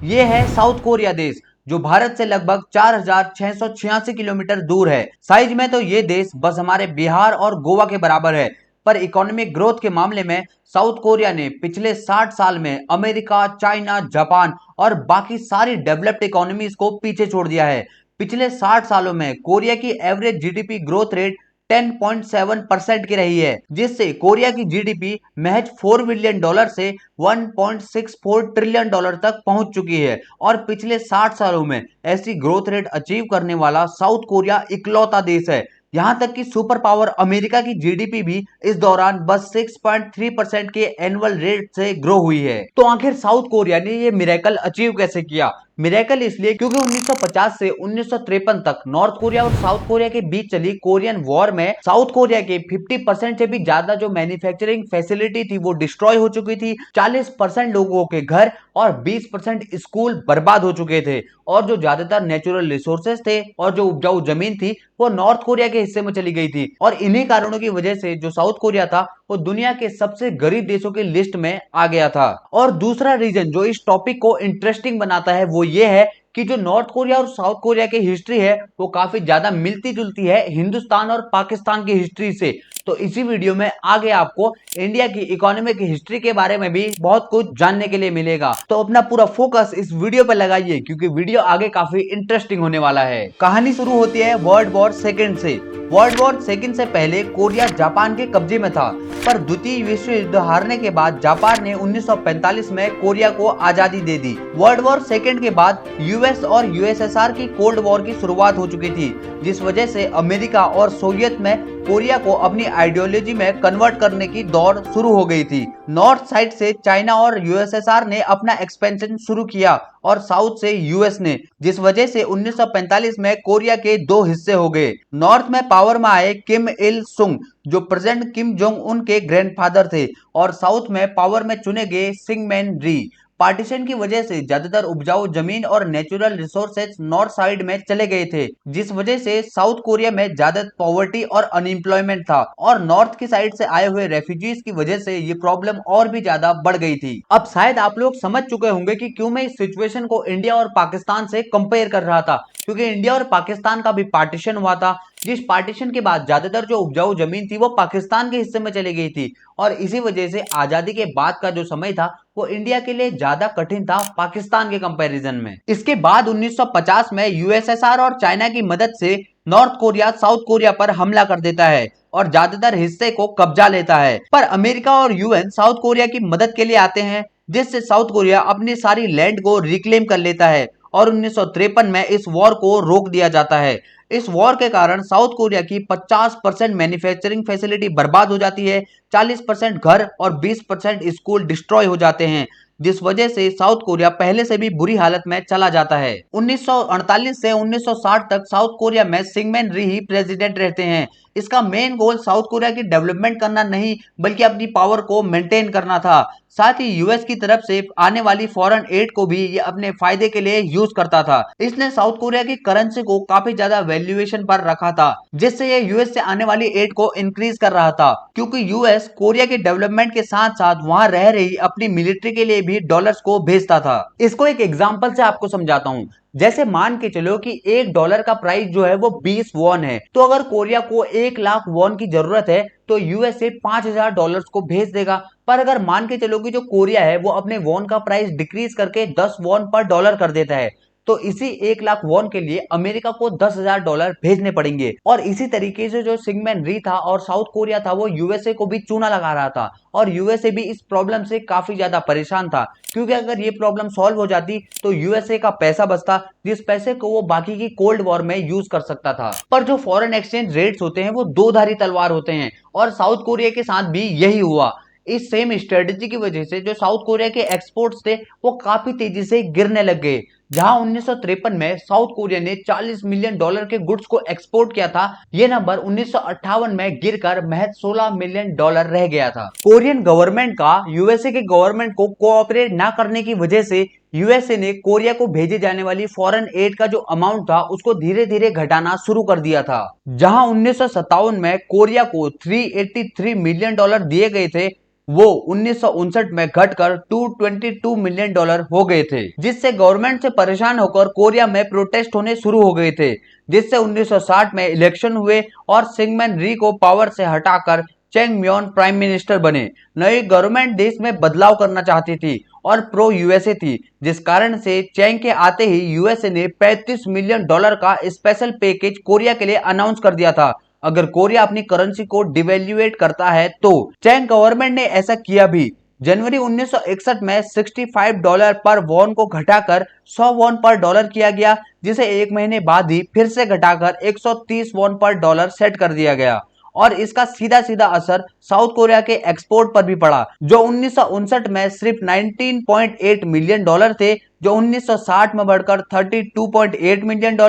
ये है south Korea देश, जो भारत से लगभग 4,686 किलोमीटर दूर है। साइज में तो ये देश बस हमारे बिहार और गोवा के बराबर है, पर इकोनॉमिक ग्रोथ के मामले में साउथ कोरिया ने पिछले 60 साल में अमेरिका, चाइना, जापान और बाकी सारी डेवलप्ड इकोनॉमीज को पीछे छोड़ दिया है। पिछले 60 सालों में कोरिया की एवरेज जीडीपी ग्रोथ रेट 10.7% की रही है, जिससे कोरिया की जीडीपी महज $4 बिलियन से $1.64 ट्रिलियन तक पहुंच चुकी है। और पिछले 60 सालों में ऐसी ग्रोथ रेट अचीव करने वाला साउथ कोरिया इकलौता देश है। यहां तक कि सुपर पावर अमेरिका की जीडीपी भी इस दौरान बस 6.3% के एनुअल रेट से ग्रो हुई है। तो आखिर साउथ कोरिया ने ये मिरेकल अचीव कैसे किया? मिरेकल इसलिए क्योंकि 1950 से 1953 तक नॉर्थ कोरिया और साउथ कोरिया के बीच चली कोरियन वॉर में साउथ कोरिया के 50% से भी ज्यादा जो मैन्युफैक्चरिंग फैसिलिटी थी वो डिस्ट्रॉय हो चुकी थी। 40% लोगों के घर और 20% स्कूल बर्बाद हो चुके थे, और जो ज्यादातर नेचुरल रिसोर्सेज थे और जो उपजाऊ जमीन थी वो नॉर्थ कोरिया के हिस्से में चली गई थी। और इन्हीं कारणों की वजह से जो साउथ कोरिया था वो दुनिया के सबसे गरीब देशों की लिस्ट में आ गया था। और दूसरा रीजन जो इस टॉपिक को इंटरेस्टिंग बनाता है वो ये है कि जो नॉर्थ कोरिया और साउथ कोरिया की हिस्ट्री है वो काफी ज्यादा मिलती जुलती है हिंदुस्तान और पाकिस्तान की हिस्ट्री से। तो इसी वीडियो में आगे आपको इंडिया की इकोनॉमिक हिस्ट्री के बारे में भी बहुत कुछ जानने के लिए मिलेगा। तो अपना पूरा फोकस इस वीडियो पर लगाइए, क्योंकि वीडियो आगे काफी इंटरेस्टिंग होने वाला है। कहानी शुरू होती है वर्ल्ड वॉर सेकेंड से। वर्ल्ड वॉर सेकेंड से पहले कोरिया जापान के कब्जे में था, पर द्वितीय विश्व युद्ध हारने के बाद जापान ने 1945 में कोरिया को आजादी दे दी। वर्ल्ड वॉर सेकेंड के बाद यूएस और यूएसएसआर की कोल्ड वॉर की शुरुआत हो चुकी थी, जिस वजह से अमेरिका और सोवियत में कोरिया को अपनी आइडियोलॉजी में कन्वर्ट करने की दौड़ शुरू हो गई थी। नॉर्थ साइड से चाइना और यूएसएसआर ने अपना एक्सपेंशन शुरू किया और साउथ से यूएस ने, जिस वजह से 1945 में कोरिया के दो हिस्से हो गए। नॉर्थ में पावर में आए किम इल सुंग, जो प्रेसिडेंट किम जोंग उन के ग्रैंडफादर थे, और साउथ में पावर में चुने गए सिंगमैन री। पार्टीशन की वजह से ज्यादातर उपजाऊ जमीन और नेचुरल रिसोर्सेज नॉर्थ साइड में चले गए थे, जिस वजह से साउथ कोरिया में ज्यादा पॉवर्टी और अनएम्प्लॉयमेंट था, और नॉर्थ की साइड से आए हुए रेफ्यूजीज की वजह से ये प्रॉब्लम और भी ज्यादा बढ़ गई थी। अब शायद आप लोग समझ चुके होंगे कि क्यों मैं इस सिचुएशन को इंडिया और पाकिस्तान से कंपेयर कर रहा था, क्योंकि इंडिया और पाकिस्तान का भी पार्टीशन हुआ था, जिस पार्टीशन के बाद ज्यादातर जो उपजाऊ जमीन थी वो पाकिस्तान के हिस्से में चली गई थी, और इसी वजह से आजादी के बाद का जो समय था वो इंडिया के लिए ज्यादा कठिन था पाकिस्तान के कंपैरिजन में। इसके बाद 1950 में यूएसएसआर और चाइना की मदद से नॉर्थ कोरिया साउथ कोरिया पर हमला कर देता है और ज्यादातर हिस्से को कब्जा लेता है। पर अमेरिका और यूएन साउथ कोरिया की मदद के लिए आते हैं, जिससे साउथ कोरिया अपनी सारी लैंड को रिक्लेम कर लेता है, और 1953 में इस वॉर को रोक दिया जाता है। इस वॉर के कारण साउथ कोरिया की 50% मैन्युफैक्चरिंग फैसिलिटी बर्बाद हो जाती है, 40% घर और 20% स्कूल डिस्ट्रॉय हो जाते हैं, जिस वजह से साउथ कोरिया पहले से भी बुरी हालत में चला जाता है। 1948 से 1960 तक साउथ कोरिया में सिंगमैन री ही प्रेसिडेंट रहते हैं। इसका मेन गोल साउथ कोरिया की डेवलपमेंट करना नहीं, बल्कि अपनी पावर को मेंटेन करना था। साथ ही यूएस की तरफ से आने वाली फॉरेन एड को भी ये अपने फायदे के लिए यूज करता था। इसने साउथ कोरिया की करेंसी को काफी ज्यादा वैल्यूएशन पर रखा था, जिससे ये यूएस से आने वाली एड को इंक्रीज कर रहा था, क्योंकि यूएस कोरिया के डेवलपमेंट के साथ साथ वहां रह रही अपनी मिलिट्री के लिए भी डॉलर्स को भेजता था। इसको एक एग्जांपल से आपको समझाता हूं। जैसे मान के चलो कि $1 का प्राइस जो है वो 20 वॉन है, तो अगर कोरिया को 1 लाख वॉन की जरूरत है तो यूएसए $5,000 को भेज देगा। पर अगर मान के चलो कि जो कोरिया है वो अपने वॉन का प्राइस डिक्रीज करके 10 वॉन पर डॉलर कर देता है, तो इसी 1 लाख वॉन के लिए अमेरिका को $10,000 भेजने पड़ेंगे। और इसी तरीके से जो सिंगमैन री था और साउथ कोरिया था वो यूएसए को भी चूना लगा रहा था, और यूएसए भी इस प्रॉब्लम से काफी ज्यादा परेशान था, क्योंकि अगर ये प्रॉब्लम सॉल्व हो जाती तो यूएसए का पैसा बचता, जिस पैसे को वो बाकी की कोल्ड वॉर में यूज कर सकता था। पर जो फॉरेन एक्सचेंज रेट्स होते हैं वो दो धारी तलवार होते हैं, और साउथ कोरिया के साथ भी यही हुआ। इस सेम स्ट्रेटेजी की वजह से जो साउथ कोरिया के एक्सपोर्ट्स थे वो काफी तेजी से गिरने लग गए। जहां 1953 में साउथ कोरिया ने $40 मिलियन के गुड्स को एक्सपोर्ट किया था, यह नंबर 1958 में गिरकर महज $16 मिलियन रह गया था। कोरियन गवर्नमेंट का यूएसए के गवर्नमेंट को कोऑपरेट ना करने की वजह से यूएसए ने कोरिया को भेजे जाने वाली फॉरेन एड का जो अमाउंट था उसको धीरे धीरे घटाना शुरू कर दिया था। जहां 1957 में कोरिया को $383 मिलियन दिए गए थे, वो 1959 में घटकर $222 मिलियन हो गए थे, जिससे गवर्नमेंट से परेशान होकर कोरिया में प्रोटेस्ट होने शुरू हो गए थे, जिससे 1960 में इलेक्शन हुए और सिंगमैन री को पावर से हटाकर चेंग म्योन प्राइम मिनिस्टर बने। नई गवर्नमेंट देश में बदलाव करना चाहती थी और प्रो यूएसए थी, जिस कारण से चेंग के आते ही यूएसए ने $35 मिलियन का स्पेशल पैकेज कोरिया के लिए अनाउंस कर दिया था अगर कोरिया अपनी करेंसी को डिवेल्युएट करता है तो। चेंग गवर्नमेंट ने ऐसा किया भी। जनवरी 1961 में $65 पर वॉन को घटाकर 100 वॉन पर डॉलर किया गया, जिसे एक महीने बाद ही फिर से घटाकर 130 वॉन पर डॉलर सेट कर दिया गया और इसका सीधा सीधा असर साउथ कोरिया के एक्सपोर्ट पर भी पड़ा, जो 1959 में सिर्फ $19.8 मिलियन थे, जो 1960 में बढ़कर $32.8 मिलियन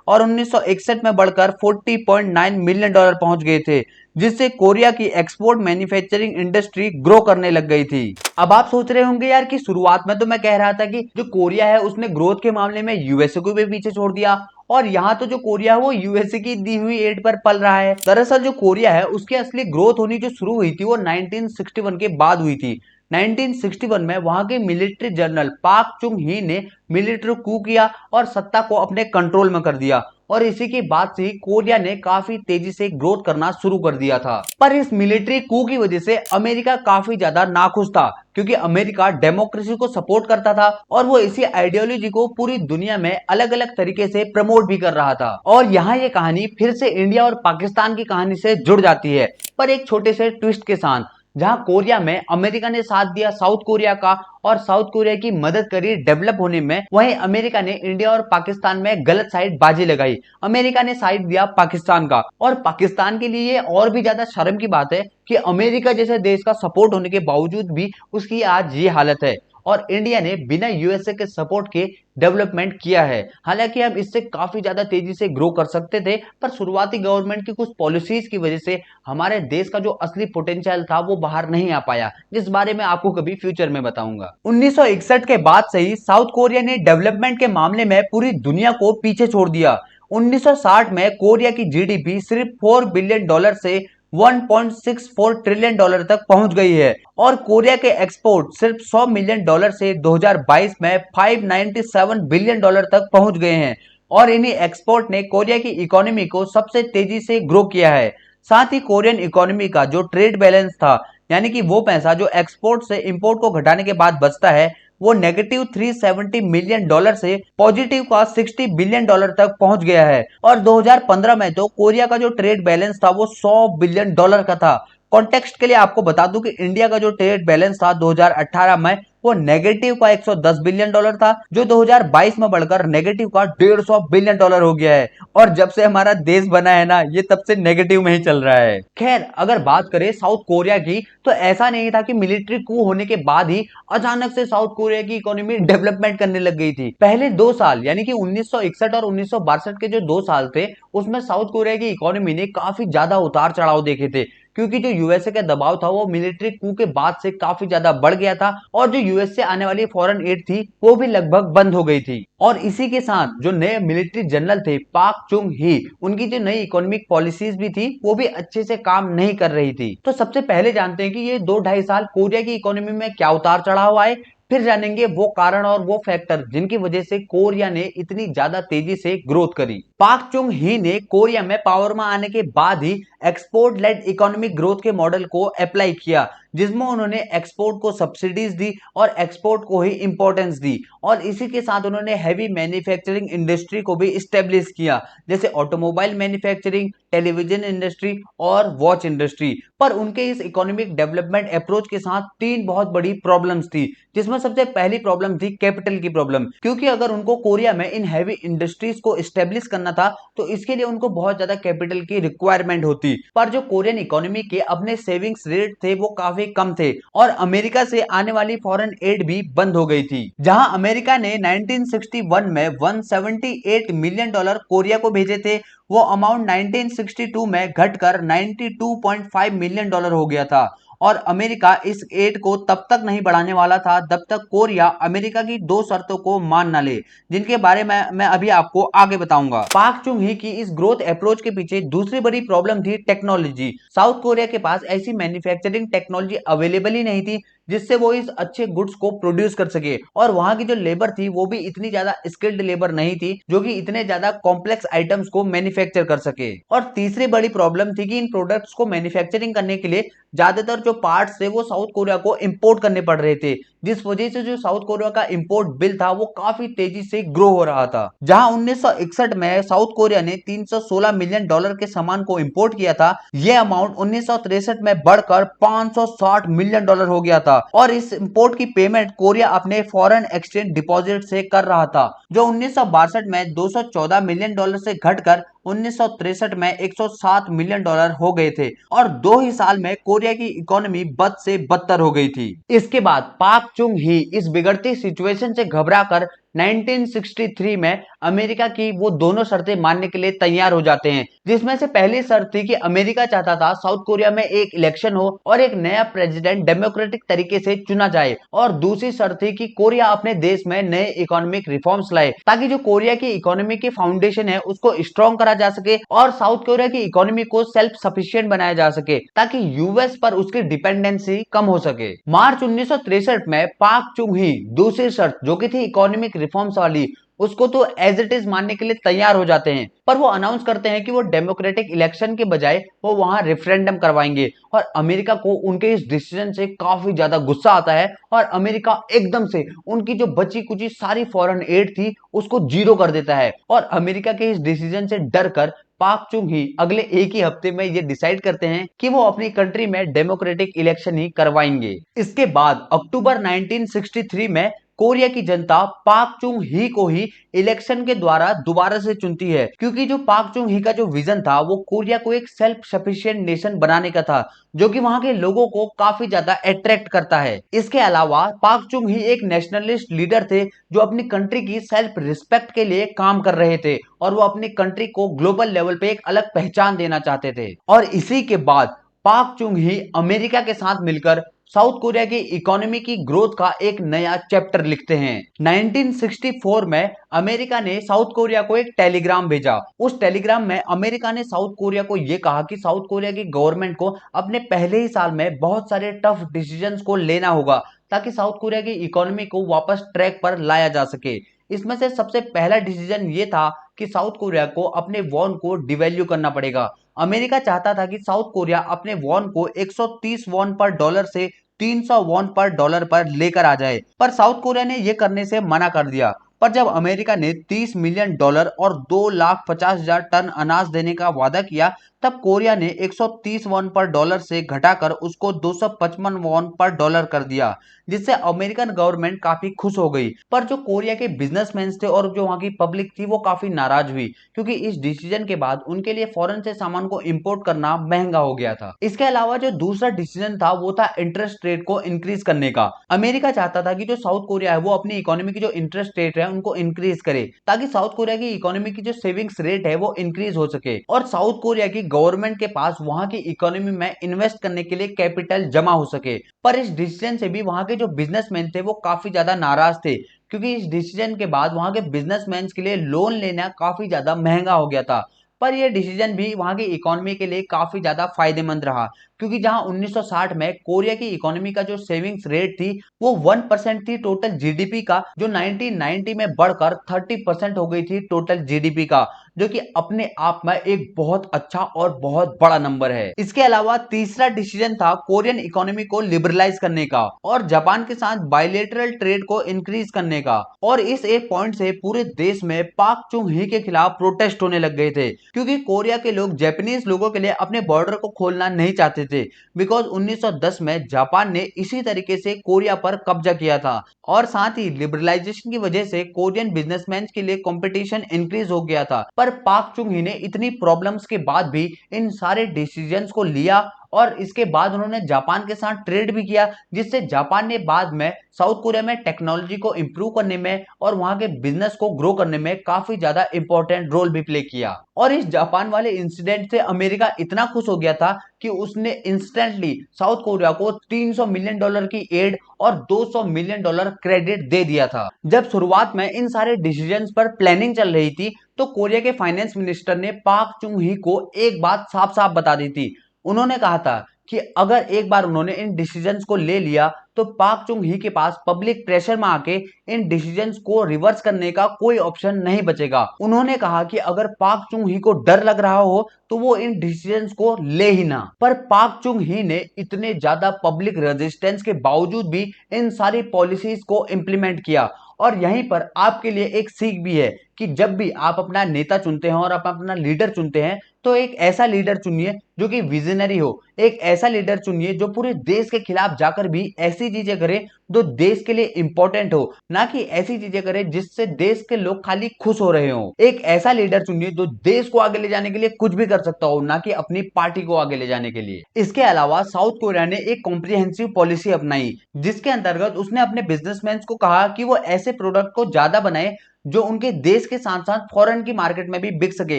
और 1961 में बढ़कर $40.9 मिलियन पहुंच गए थे, जिससे कोरिया की एक्सपोर्ट मैन्युफैक्चरिंग इंडस्ट्री ग्रो करने लग गई थी। अब आप सोच रहे होंगे यार कि शुरुआत में तो मैं कह रहा था कि जो कोरिया है उसने ग्रोथ के मामले में यूएसए को भी पीछे छोड़ दिया और यहाँ तो जो कोरिया है वो यूएसए की दी हुई एड पर पल रहा है। दरअसल जो कोरिया है उसकी असली ग्रोथ होनी जो शुरू हुई थी वो 1961 के बाद हुई थी। 1961 में वहां के मिलिट्री जनरल पाक चुंग ही ने मिलिट्री कू किया और सत्ता को अपने कंट्रोल में कर दिया और इसी के बाद से कोरिया ने काफी तेजी से ग्रोथ करना शुरू कर दिया था। पर इस मिलिट्री कू की वजह से अमेरिका काफी ज्यादा नाखुश था, क्योंकि अमेरिका डेमोक्रेसी को सपोर्ट करता था और वो इसी आइडियोलॉजी को पूरी दुनिया में अलग अलग तरीके से प्रमोट भी कर रहा था। और यहाँ ये कहानी फिर से इंडिया और पाकिस्तान की कहानी से जुड़ जाती है, पर एक छोटे से ट्विस्ट के साथ। जहां कोरिया में अमेरिका ने साथ दिया साउथ कोरिया का और साउथ कोरिया की मदद करी डेवलप होने में, वहीं अमेरिका ने इंडिया और पाकिस्तान में गलत साइड बाजी लगाई। अमेरिका ने साइड दिया पाकिस्तान का और पाकिस्तान के लिए और भी ज्यादा शर्म की बात है कि अमेरिका जैसे देश का सपोर्ट होने के बावजूद भी उसकी आज ये हालत है और इंडिया ने बिना यूएसए के सपोर्ट के डेवलपमेंट किया है। हालांकि हम इससे काफी ज्यादा तेजी से ग्रो कर सकते थे, पर शुरुआती गवर्नमेंट की कुछ पॉलिसीज की वजह से हमारे देश का जो असली पोटेंशियल था वो बाहर नहीं आ पाया, जिस बारे में आपको कभी फ्यूचर में बताऊंगा। 1961 के बाद से ही साउथ कोरिया ने डेवलपमेंट के मामले में पूरी दुनिया को पीछे छोड़ दिया। 1960 में कोरिया की जीडीपी सिर्फ $4 बिलियन से $1.64 ट्रिलियन तक पहुंच गई है और कोरिया के एक्सपोर्ट सिर्फ $100 मिलियन से 2022 में $597 बिलियन तक पहुंच गए हैं और इन्हीं एक्सपोर्ट ने कोरिया की इकोनॉमी को सबसे तेजी से ग्रो किया है। साथ ही कोरियन इकोनॉमी का जो ट्रेड बैलेंस था, यानी कि वो पैसा जो एक्सपोर्ट से इंपोर्ट को घटाने के बाद बचता है, वो नेगेटिव $370 मिलियन से पॉजिटिव का $60 बिलियन तक पहुंच गया है और 2015 में तो कोरिया का जो ट्रेड बैलेंस था वो $100 बिलियन का था। कॉन्टेक्स्ट के लिए आपको बता दूं कि इंडिया का जो ट्रेड बैलेंस था 2018 में वो नेगेटिव का $110 बिलियन था, जो 2022 में बढ़कर नेगेटिव का $150 बिलियन हो गया है और जब से हमारा देश बना है ना, ये तब से नेगेटिव में ही चल रहा है। खैर, अगर बात करें साउथ कोरिया की, तो ऐसा नहीं था कि मिलिट्री कू होने के बाद ही अचानक से साउथ कोरिया की इकोनॉमी डेवलपमेंट करने लग गई थी। पहले 2 साल यानी कि 1961 और 1962 के जो 2 साल थे, उसमें साउथ कोरिया की इकोनॉमी ने काफी ज्यादा उतार चढ़ाव देखे थे, क्योंकि जो यूएसए का दबाव था वो मिलिट्री कू के बाद से काफी ज्यादा बढ़ गया था और जो यूएस से आने वाली फॉरेन एड थी वो भी लगभग बंद हो गई थी। और इसी के साथ जो नए मिलिट्री जनरल थे पाक चुंग ही, उनकी जो नई इकोनॉमिक पॉलिसीज भी थी वो भी अच्छे से काम नहीं कर रही थी। तो सबसे पहले जानते हैं कि ये 2-2.5 साल कोरिया की इकोनॉमी में क्या उतार चढ़ाव आए, फिर जानेंगे वो कारण और वो फैक्टर जिनकी वजह से कोरिया ने इतनी ज्यादा तेजी से ग्रोथ करी। पाक चुंग ही ने कोरिया में पावर में आने के बाद ही एक्सपोर्ट लेड इकोनॉमिक ग्रोथ के मॉडल को अप्लाई किया, जिसमें उन्होंने एक्सपोर्ट को सब्सिडीज दी और एक्सपोर्ट को ही इंपॉर्टेंस दी और इसी के साथ उन्होंने हैवी मैन्युफैक्चरिंग इंडस्ट्री को भी स्टेब्लिश किया, जैसे ऑटोमोबाइल मैन्युफैक्चरिंग, टेलीविजन इंडस्ट्री और वॉच इंडस्ट्री। पर उनके इस इकोनॉमिक डेवलपमेंट अप्रोच के साथ 3 बहुत बड़ी प्रॉब्लम्स थी, जिसमें सबसे पहली प्रॉब्लम थी कैपिटल की प्रॉब्लम, क्योंकि अगर उनको कोरिया में इन हैवी इंडस्ट्रीज को स्टेब्लिश करना था तो इसके लिए उनको बहुत ज्यादा कैपिटल की रिक्वायरमेंट होती। पर जो कोरियन इकोनॉमी के अपने सेविंग्स रेट थे वो काफी कम थे और अमेरिका से आने वाली फॉरेन एड भी बंद हो गई थी। जहां अमेरिका ने 1961 में $178 मिलियन कोरिया को भेजे थे, वो अमाउंट 1962 में घटकर $92.5 मिलियन हो गया था और अमेरिका इस एड को तब तक नहीं बढ़ाने वाला था जब तक कोरिया अमेरिका की दो शर्तों को मान न ले, जिनके बारे में मैं अभी आपको आगे बताऊंगा। पाक चुंग ही की इस ग्रोथ अप्रोच के पीछे दूसरी बड़ी प्रॉब्लम थी टेक्नोलॉजी। साउथ कोरिया के पास ऐसी मैन्युफैक्चरिंग टेक्नोलॉजी अवेलेबल ही नहीं थी जिससे वो इस अच्छे गुड्स को प्रोड्यूस कर सके, और वहां की जो लेबर थी वो भी इतनी ज्यादा स्किल्ड लेबर नहीं थी जो कि इतने ज्यादा कॉम्प्लेक्स आइटम्स को मैन्युफैक्चर कर सके। और तीसरी बड़ी प्रॉब्लम थी कि इन प्रोडक्ट्स को मैन्युफैक्चरिंग करने के लिए ज्यादातर जो पार्ट्स थे वो साउथ कोरिया को इंपोर्ट करने पड़ रहे थे, जिस वजह से जो साउथ कोरिया का इंपोर्ट बिल था वो काफी तेजी से ग्रो हो रहा था। जहां 1961 में साउथ कोरिया ने 316 मिलियन डॉलर के सामान को इंपोर्ट किया था, यह अमाउंट 1963 में बढ़कर 560 मिलियन डॉलर हो गया था, और इस इंपोर्ट की पेमेंट कोरिया अपने फॉरेन एक्सचेंज डिपॉजिट से कर रहा था, जो 1962 में 214 मिलियन डॉलर से घटकर 1963 में 107 मिलियन डॉलर हो गए थे, और 2 ही साल में कोरिया की इकोनॉमी बद से बदतर हो गई थी। इसके बाद पाक चुंग ही इस बिगड़ती सिचुएशन से घबराकर 1963 में अमेरिका की वो दोनों शर्तें मानने के लिए तैयार हो जाते हैं, जिसमें से पहली शर्त थी कि अमेरिका चाहता था साउथ कोरिया में एक इलेक्शन हो और एक नया प्रेसिडेंट डेमोक्रेटिक तरीके से चुना जाए, और दूसरी शर्त थी कि कोरिया अपने देश में नए इकोनॉमिक रिफॉर्म्स लाए ताकि जो कोरिया की इकोनॉमी की फाउंडेशन है उसको स्ट्रॉन्ग करा जा सके और साउथ कोरिया की इकोनॉमी को सेल्फ सफिशिएंट बनाया जा सके ताकि यूएस पर उसकी डिपेंडेंसी कम हो सके। मार्च 1963 में पाक चुंग ही दूसरी शर्त जो कि थी इकोनॉमिक रिफॉर्म्स वाली, उसको तो एज इट इज मानने के लिए तैयार हो जाते हैं, पर वो अनाउंस करते हैं कि वो डेमोक्रेटिक इलेक्शन के बजाय वो वहां रेफरेंडम करवाएंगे, और अमेरिका को उनके इस डिसीजन से काफी ज्यादा गुस्सा आता है और अमेरिका एकदम से उनकी जो बची कुची सारी फॉरेन एड थी उसको जीरो कर देता है, और अमेरिका के इस डिसीजन से डर कर पाक चुंग ही अगले एक ही हफ्ते में ये डिसाइड करते हैं कि वो अपनी कंट्री में डेमोक्रेटिक इलेक्शन ही करवाएंगे। इसके बाद अक्टूबर 1963 में कोरिया की जनता पाक चुंग ही को ही इलेक्शन के द्वारा दोबारा से चुनती है, क्योंकि जो पाक चुंग ही का जो विजन था वो कोरिया को एक सेल्फ सफिशिएंट नेशन बनाने का था, जो कि वहां के लोगों को काफी ज्यादा अट्रैक्ट करता है। इसके अलावा पाक चुंग ही एक नेशनलिस्ट लीडर थे जो अपनी कंट्री की सेल्फ रिस्पेक्ट के लिए काम कर रहे थे, और वो अपनी कंट्री को ग्लोबल लेवल पे एक अलग पहचान देना चाहते थे। और इसी के बाद पाक चुंग ही अमेरिका के साथ मिलकर साउथ कोरिया की इकोनॉमी की ग्रोथ का एक नया चैप्टर लिखते हैं। 1964 में अमेरिका ने साउथ कोरिया को एक टेलीग्राम भेजा। उस टेलीग्राम में अमेरिका ने साउथ कोरिया को यह कहा कि साउथ कोरिया की गवर्नमेंट को अपने पहले ही साल में बहुत सारे टफ डिसीजंस को लेना होगा ताकि साउथ कोरिया की इकोनॉमी को वापस ट्रैक पर लाया जा सके। इसमें से सबसे पहला डिसीजन ये था कि साउथ कोरिया को अपने वॉन को डिवैल्यू करना पड़ेगा। अमेरिका चाहता था कि साउथ कोरिया अपने वॉन को 130 वॉन पर डॉलर से 300 वॉन पर डॉलर पर लेकर आ जाए, पर साउथ कोरिया ने यह करने से मना कर दिया। पर जब अमेरिका ने 30 मिलियन डॉलर और 2,50,000 टन अनाज देने का वादा किया, तब कोरिया ने 130 वॉन पर डॉलर से घटाकर उसको 255 वॉन पर डॉलर कर दिया, जिससे अमेरिकन गवर्नमेंट काफी खुश हो गई। पर जो कोरिया के बिजनेसमैन थे और जो वहां की पब्लिक थी वो काफी नाराज हुई, क्योंकि इस डिसीजन के बाद उनके लिए फॉरेन से सामान को इंपोर्ट करना महंगा हो गया था। इसके अलावा जो दूसरा डिसीजन था वो था इंटरेस्ट रेट को इंक्रीज करने का। अमेरिका चाहता था कि जो साउथ कोरिया है वो अपनी इकोनॉमी की जो इंटरेस्ट रेट है उनको इंक्रीज करे ताकि साउथ कोरिया की इकोनॉमी की जो सेविंग्स रेट है वो इंक्रीज हो सके, और साउथ कोरिया की गवर्नमेंट के पास वहां की इकोनॉमी में इन्वेस्ट करने के लिए कैपिटल जमा हो सके। पर इस डिसीजन से भी वहां के जो बिजनेसमैन थे वो काफी ज्यादा नाराज थे, क्योंकि इस डिसीजन के बाद वहां के बिजनेसमैन के लिए लोन लेना काफी ज्यादा महंगा हो गया था। पर यह डिसीजन भी वहां की इकोनॉमी के लिए काफी ज्यादा फायदेमंद रहा, क्योंकि जहां 1960 में कोरिया की इकोनॉमी का जो सेविंग्स रेट थी वो 1% थी टोटल जीडीपी का, जो 1990 में बढ़कर 30% हो गई थी टोटल जीडीपी का, जो कि अपने आप में एक बहुत अच्छा और बहुत बड़ा नंबर है। इसके अलावा तीसरा डिसीजन था कोरियन इकोनॉमी को लिबरलाइज करने का और जापान के साथ बायलैटरल ट्रेड को इंक्रीज करने का, और इस एक पॉइंट से पूरे देश में पाक चुंग ही के खिलाफ प्रोटेस्ट होने लग गए थे, क्योंकि कोरिया के लोग जापानीज लोगों के लिए अपने बॉर्डर को खोलना नहीं चाहते थे, बिकॉज 1910 में जापान ने इसी तरीके से कोरिया पर कब्जा किया था, और साथ ही लिबरलाइजेशन की वजह से कोरियन बिजनेसमैन के लिए कंपटीशन इंक्रीज हो गया था। पर पाक चुंग ही ने इतनी प्रॉब्लम्स के बाद भी इन सारे डिसीजंस को लिया और इसके बाद उन्होंने जापान के साथ ट्रेड भी किया, जिससे जापान ने बाद में साउथ कोरिया में टेक्नोलॉजी को इंप्रूव करने में और वहां के बिजनेस को ग्रो करने में काफी ज्यादा इंपॉर्टेंट रोल भी प्ले किया। और इस जापान वाले इंसिडेंट से अमेरिका इतना खुश हो गया था कि उसने इंस्टेंटली साउथ कोरिया को $300 मिलियन की एड और $200 मिलियन क्रेडिट दे दिया था। जब शुरुआत में इन सारे डिसीजंस पर प्लानिंग चल रही थी तो कोरिया के फाइनेंस मिनिस्टर ने पाक चुंग ही को एक बात साफ साफ बता दी थी। उन्होंने कहा था कि अगर एक बार उन्होंने इन डिसीजंस को ले लिया तो पाक चुंग ही के पास पब्लिक प्रेशर में आके इन डिसीजंस को रिवर्स करने का कोई ऑप्शन नहीं बचेगा। उन्होंने कहा कि अगर पाक चुंग ही को डर लग रहा हो तो वो इन डिसीजंस को ले ही ना। पर पाक चुंग ही ने इतने ज्यादा पब्लिक रेजिस्टेंस के बावजूद भी इन सारी पॉलिसीज को इंप्लीमेंट किया। और यहीं पर आपके लिए एक सीख भी है कि जब भी आप अपना नेता चुनते हैं और आप अपना लीडर चुनते हैं तो एक ऐसा लीडर चुनिए जो कि विजनरी हो, एक ऐसा लीडर चुनिए जो पूरे देश के खिलाफ जाकर भी ऐसी चीजें करे जो देश के लिए इंपॉर्टेंट हो, ना कि ऐसी चीजें करे जिससे देश के लोग खाली खुश हो रहे हो। एक ऐसा लीडर चुनिए जो देश को आगे ले जाने के लिए कुछ भी कर सकता हो, ना कि अपनी पार्टी को आगे ले जाने के लिए। इसके अलावा साउथ कोरिया ने एक कॉम्प्रिहेंसिव पॉलिसी अपनाई जिसके अंतर्गत उसने अपने बिजनेसमैन को कहा कि वो ऐसे प्रोडक्ट को ज्यादा बनाए जो उनके देश के साथ साथ फॉरेन की मार्केट में भी बिक सके,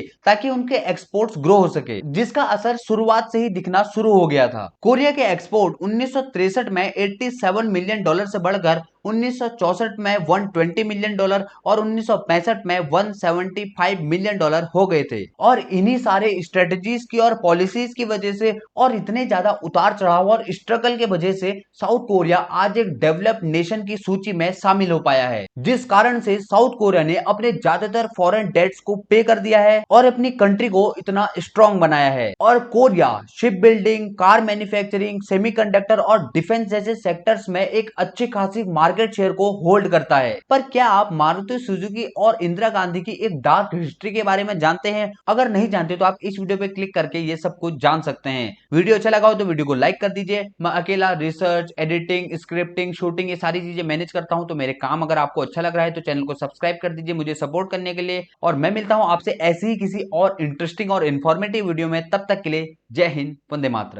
ताकि उनके एक्सपोर्ट्स ग्रो हो सके, जिसका असर शुरुआत से ही दिखना शुरू हो गया था। कोरिया के एक्सपोर्ट 1963 में $87 मिलियन से बढ़कर 1964 में $120 मिलियन और 1965 में $175 मिलियन हो गए थे। और इन्हीं सारे स्ट्रेटजीज की और पॉलिसीज की वजह से और इतने ज्यादा उतार चढ़ाव और स्ट्रगल के वजह से साउथ कोरिया आज एक डेवलप्ड नेशन की सूची में शामिल हो पाया है, जिस कारण से साउथ कोरिया ने अपने ज्यादातर फॉरेन डेट्स को पे कर दिया है और अपनी कंट्री को इतना स्ट्रांग बनाया है। और Korea ship building, car manufacturing, semiconductor और डिफेंस जैसे सेक्टर्स में एक अच्छी खासी मार्केट शेयर को होल्ड करता है। पर क्या आप मारुति सुजुकी और इंदिरा गांधी की एक डार्क हिस्ट्री के बारे में जानते हैं? अगर नहीं जानते तो आप इस वीडियो पे क्लिक करके ये सब कुछ जान सकते हैं। वीडियो अच्छा लगा हो तो वीडियो को लाइक कर दीजिए। मैं अकेला रिसर्च, एडिटिंग, स्क्रिप्टिंग, शूटिंग ये सारी चीजें मैनेज करता हूं, तो मेरे काम अगर आपको अच्छा लग रहा है तो चैनल को सब्सक्राइब कर दीजिए मुझे सपोर्ट करने के लिए। और मैं मिलता हूं आपसे ऐसी ही किसी और इंटरेस्टिंग और इंफॉर्मेटिव वीडियो में। तब तक के लिए जय हिंद, वंदे मातरम।